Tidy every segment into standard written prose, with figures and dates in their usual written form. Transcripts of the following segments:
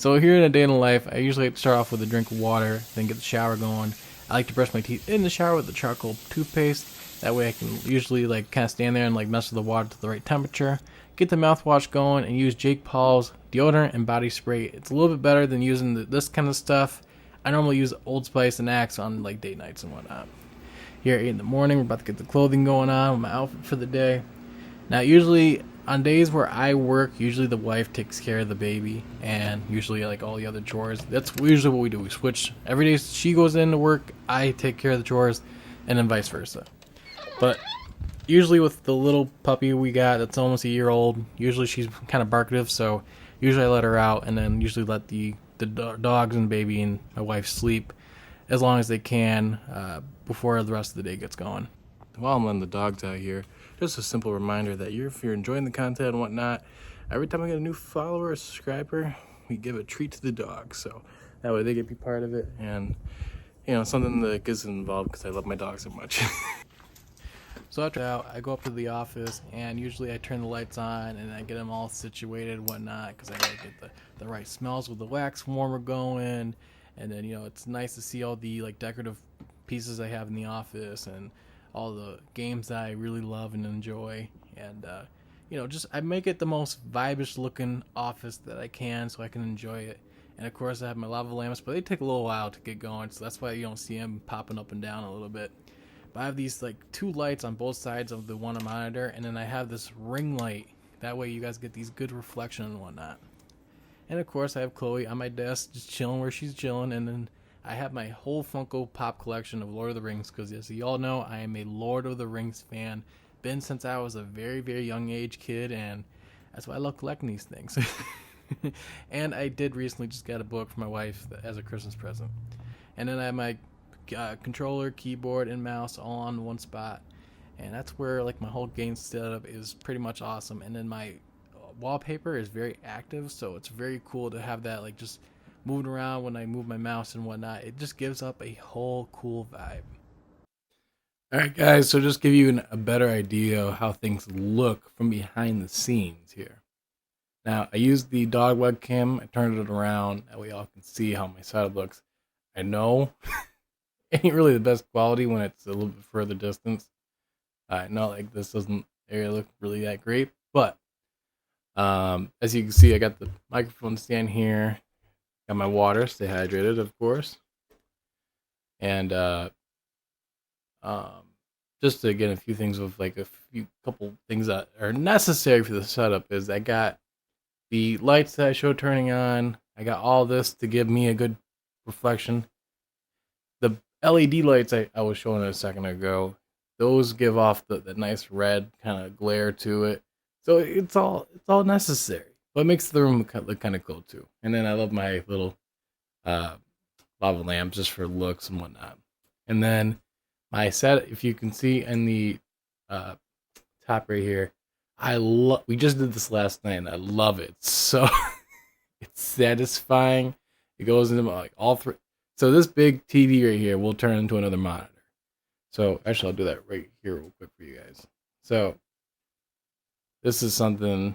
So here in a day in the life, I usually like to start off with a drink of water, then get the shower going. I like to brush my teeth in the shower with the charcoal toothpaste. That way I can usually like kind of stand there and like mess with the water to the right temperature. Get the mouthwash going and use Jake Paul's deodorant and body spray. It's a little bit better than using this kind of stuff. I normally use Old Spice and Axe on like date nights and whatnot. Here at 8 in the morning, we're about to get the clothing going on with my outfit for the day. Now, usually on days where I work, usually the wife takes care of the baby and usually like all the other chores. That's usually what we do. We switch. Every day she goes into work, I take care of the chores, and then vice versa. But usually with the little puppy we got that's almost a year old, usually she's kind of barkative, so usually I let her out and then usually let the dogs and the baby and my wife sleep as long as they can before the rest of the day gets going. While I'm letting the dogs out here, just a simple reminder that if you're enjoying the content and whatnot, every time I get a new follower or subscriber, we give a treat to the dogs. So that way they get to be part of it and, something that gets involved because I love my dogs so much. So after that, I go up to the office and usually I turn the lights on and I get them all situated and whatnot because I gotta get the right smells with the wax warmer going. And then, it's nice to see all the like decorative pieces I have in the office and all the games that I really love and enjoy. And, just I make it the most vibish looking office that I can so I can enjoy it. And of course I have my lava lamps, but they take a little while to get going. So that's why you don't see them popping up and down a little bit. But I have these like two lights on both sides of the one monitor, and then I have this ring light. That way you guys get these good reflection and whatnot. And of course I have Chloe on my desk just chilling where she's chilling, and then I have my whole Funko Pop collection of Lord of the Rings because as you all know, I am a Lord of the Rings fan. Been since I was a very, very young age kid, and that's why I love collecting these things. And I did recently just get a book for my wife as a Christmas present. And then I have my controller, keyboard, and mouse all on one spot, and that's where like my whole game setup is pretty much awesome. And then my wallpaper is very active, so it's very cool to have that like just moving around when I move my mouse and whatnot. It just gives up a whole cool vibe. All right, guys, so just give you a better idea of how things look from behind the scenes here. Now, I used the dog webcam. I turned it around. That way y'all can see how my setup looks. I know ain't really the best quality when it's a little bit further distance. Not like this doesn't area look really that great, but as you can see, I got the microphone stand here, got my water, stay hydrated, of course, and just to get a few things with like couple things that are necessary for the setup is I got the lights that I showed turning on. I got all this to give me a good reflection. The LED lights I was showing a second ago, those give off the nice red kind of glare to it. So it's all necessary. But it makes the room look kind of cool too. And then I love my little lava lamps just for looks and whatnot. And then my set, if you can see in the top right here, we just did this last night and I love it. So it's satisfying. It goes into like all three. So this big TV right here will turn into another monitor. So actually I'll do that right here real quick for you guys. So this is something,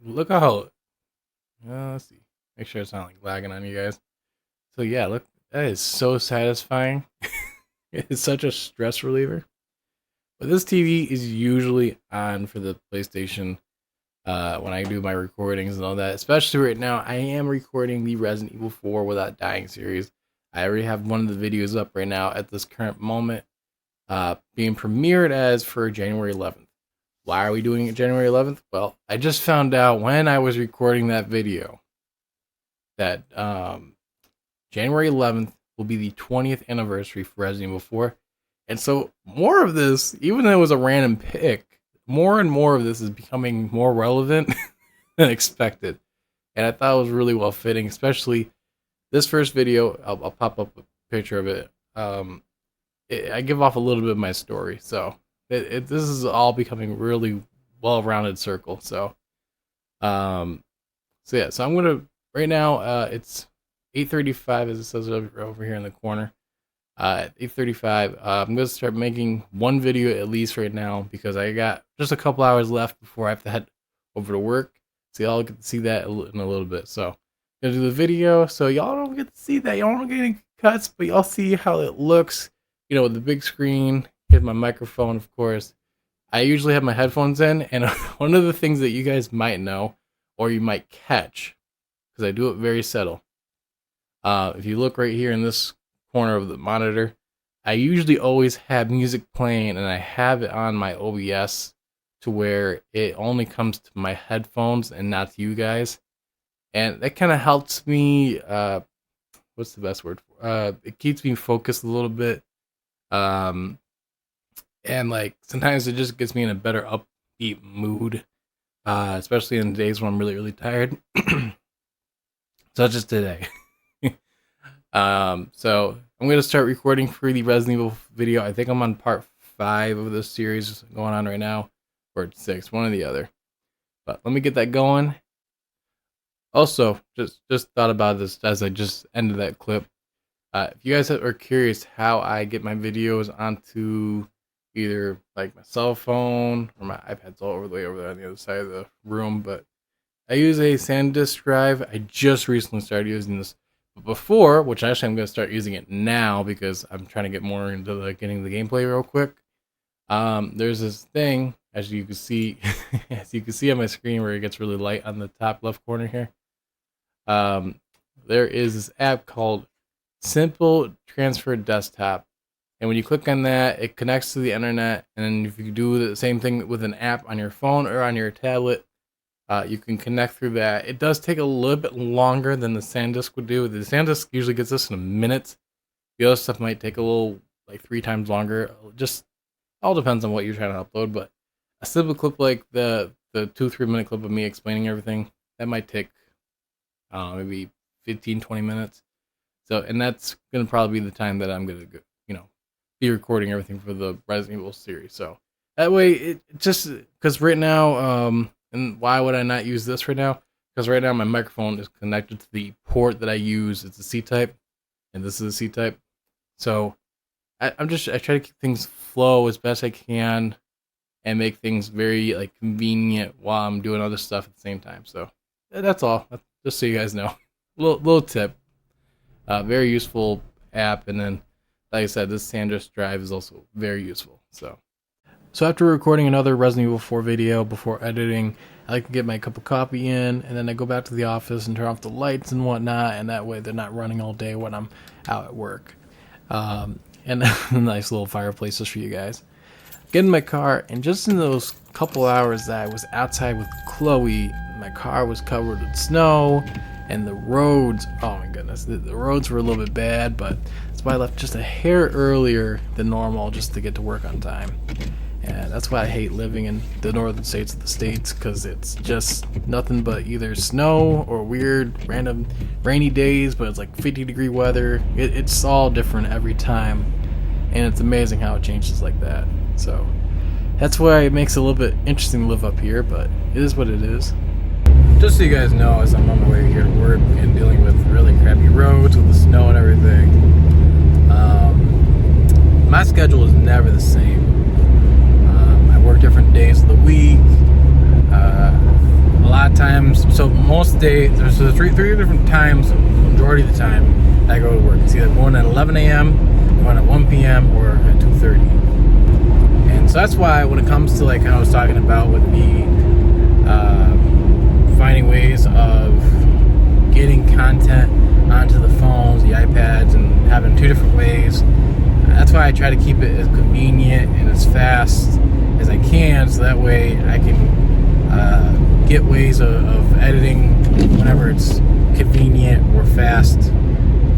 look how, let's see, make sure it's not like lagging on you guys. So yeah, look, that is so satisfying. It's such a stress reliever. But this TV is usually on for the PlayStation when I do my recordings and all that. Especially right now, I am recording the Resident Evil 4 Without Dying series. I already have one of the videos up right now at this current moment, being premiered as for January 11th. Why are we doing it January 11th? Well, I just found out when I was recording that video that January 11th will be the 20th anniversary for Resident Evil 4. And so more of this, even though it was a random pick, more and more of this is becoming more relevant than expected. And I thought it was really well fitting, especially this first video. I'll pop up a picture of it. I give off a little bit of my story. So this is all becoming really well-rounded circle. So, yeah, so I'm going to, right now, it's 8:35 as it says over here in the corner. At 8:35, I'm going to start making one video at least right now because I got just a couple hours left before I have to head over to work. So y'all get to see that in a little bit. So gonna do the video, so y'all don't get to see that. Y'all don't get any cuts, but y'all see how it looks. You know, with the big screen, hit my microphone, of course. I usually have my headphones in, and one of the things that you guys might know, or you might catch, because I do it very subtle. If you look right here in this corner of the monitor, I usually always have music playing, and I have it on my OBS to where it only comes to my headphones and not to you guys. And that kind of helps me, what's the best word? It keeps me focused a little bit. And like sometimes it just gets me in a better upbeat mood, especially in the days when I'm really, really tired. Such as today. So I'm going to start recording for the Resident Evil video. I think I'm on part 5 of this series going on right now. Or 6, one or the other. But let me get that going. Also, just thought about this as I just ended that clip. If you guys are curious how I get my videos onto either like my cell phone or my iPad's all over the way over there on the other side of the room, but I use a SanDisk drive. I just recently started using this. But before, which actually I'm going to start using it now because I'm trying to get more into getting the gameplay real quick. There's this thing, as you can see, on my screen where it gets really light on the top left corner here. There is this app called Simple Transfer Desktop, and when you click on that, it connects to the internet. And then if you do the same thing with an app on your phone or on your tablet, you can connect through that. It does take a little bit longer than the SanDisk would do. The SanDisk usually gets this in a minute. The other stuff might take a little, like 3 times longer. Just all depends on what you're trying to upload. But a simple clip like the 2-3 minute clip of me explaining everything, that might take maybe 15-20 minutes. So, and that's gonna probably be the time that I'm gonna go, be recording everything for the Resident Evil series. So that way, it just because right now, and why would I not use this right now? Because right now my microphone is connected to the port that I use. It's a C-type, and this is a C-type. So I try to keep things flow as best I can, and make things very like convenient while I'm doing other stuff at the same time. So that's all. Just so you guys know, little tip. Very useful app, and then like I said, this SanDisk drive is also very useful. So after recording another Resident Evil 4 video before editing, I like to get my cup of coffee in, and then I go back to the office and turn off the lights and whatnot, and that way they're not running all day when I'm out at work. And nice little fireplaces for you guys. Get in my car, and just in those couple hours that I was outside with Chloe, my car was covered with snow, and the roads, oh my goodness, the roads were a little bit bad, but that's why I left just a hair earlier than normal just to get to work on time. And that's why I hate living in the northern states of the States, because it's just nothing but either snow or weird random rainy days, but it's like 50-degree weather. It's all different every time, and it's amazing how it changes like that. So that's why it makes it a little bit interesting to live up here, but it is what it is. Just so you guys know, as I'm on my way here to work and dealing with really crappy roads with the snow and everything, my schedule is never the same. I work different days of the week. A lot of times, so most days, there's three different times, majority of the time, that I go to work. It's either going at 11 a.m., going at 1 p.m., or at 2:30. And so that's why when it comes to like how I was talking about with me finding ways of getting content onto the phones, the iPads, and having 2 different ways, that's why I try to keep it as convenient and as fast as I can, so that way I can get ways of editing whenever it's convenient or fast,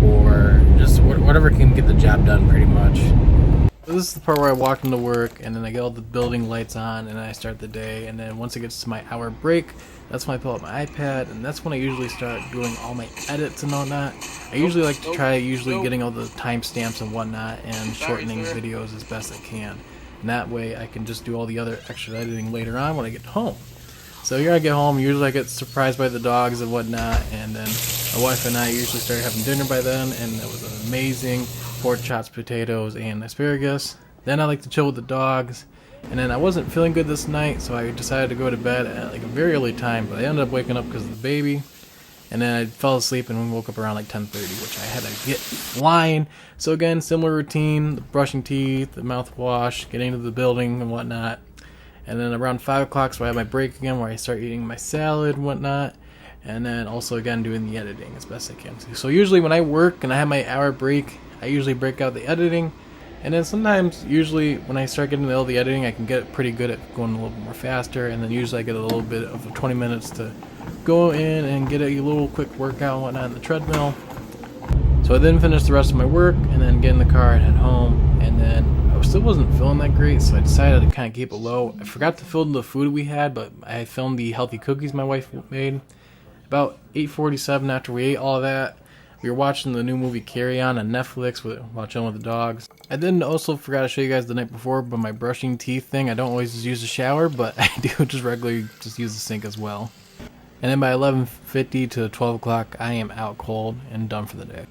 or just whatever can get the job done pretty much. So this is the part where I walk into work, and then I get all the building lights on, and I start the day, and then once it gets to my hour break, that's when I pull out my iPad, and that's when I usually start doing all my edits and whatnot. I usually like to try getting all the timestamps and whatnot, and shortening videos as best I can. And that way I can just do all the other extra editing later on when I get home. So here I get home, usually I get surprised by the dogs and whatnot, and then my wife and I usually start having dinner by then, and it was an amazing pork chops, potatoes, and asparagus. Then I like to chill with the dogs, And then I wasn't feeling good this night, so I decided to go to bed at like a very early time, but I ended up waking up because of the baby. And then I fell asleep and woke up around like 10:30, which I had to get flying. So again, similar routine, the brushing teeth, the mouthwash, getting to the building and whatnot. And then around 5 o'clock, so I have my break again where I start eating my salad and whatnot. And then also again doing the editing as best I can. So usually when I work and I have my hour break, I usually break out the editing. And then sometimes, usually, when I start getting all the editing, I can get pretty good at going a little bit more faster. And then usually I get a little bit of 20 minutes to go in and get a little quick workout and whatnot on the treadmill. So I then finish the rest of my work and then get in the car and head home. And then I still wasn't feeling that great, so I decided to kind of keep it low. I forgot to film the food we had, but I filmed the healthy cookies my wife made. About 8:47 after we ate all of that, we were watching the new movie Carry On Netflix, watching with the dogs. I then also forgot to show you guys the night before, but my brushing teeth thing, I don't always use the shower, but I do just regularly just use the sink as well. And then by 11:50 to 12 o'clock, I am out cold and done for the day.